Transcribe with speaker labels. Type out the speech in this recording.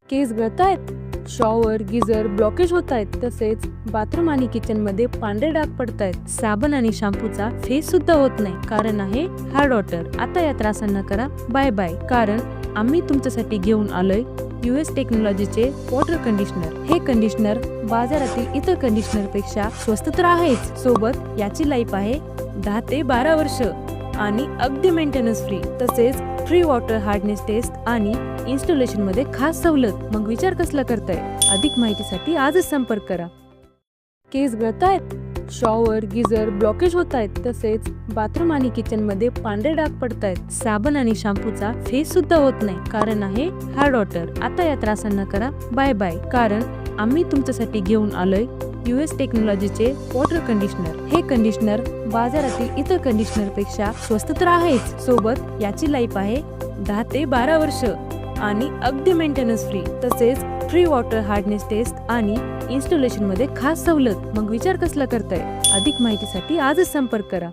Speaker 1: केस गळतायत, shower geyser blockage होत आहेत, तसेच बाथरूम आणि किचन मध्ये पांढरे डाग पडतायत. साबण आणि शॅम्पूचा फेस सुद्धा होत नाही, कारण आहे हार्ड वॉटर. आता या त्रासांना करा बाय बाय, कारण आम्ही तुमच्यासाठी घेऊन आलोय US टेक्नॉलॉजीचे वॉटर कंडिशनर. हे कंडिशनर बाजारातील इतर कंडिशनर पेक्षा स्वस्त तर आहेच, सोबत याची लाईफ आहे 10 ते 12 वर्ष आणि अगदी मेंटेनन्स फ्री. तसेच फ्री वॉटर हार्डनेस टेस्ट आणि इन्स्टॉलेशन मध्ये खास सवलत. मग विचार कसला करताय? अधिक माहितीसाठी आजच संपर्क करा. केस गळतायत, शॉवर गिझर ब्लॉकेज होत आहेत, तसेच बाथरूम आणि किचन मध्ये पांढरे डाग पडतायत. साबण आणि शॅम्पूचा फेस सुद्धा होत नाही, कारण आहे हार्ड वॉटर. आता या त्रासांना करा बाय बाय, कारण आम्ही तुमच्यासाठी घेऊन आलोय US टेक्नॉलॉजीचे वॉटर कंडिशनर. हे कंडिशनर बाजारातील इतर कंडिशनर पेक्षा स्वस्त तर आहेच, सोबत याची लाईफ आहे 10 ते 12 वर्ष आणि अगदी मेंटेनन्स फ्री. तसेच फ्री वॉटर हार्डनेस टेस्ट आणि इन्स्टॉलेशन मध्ये खास सवलत. मग विचार कसला करताय? अधिक माहितीसाठी आजच संपर्क करा.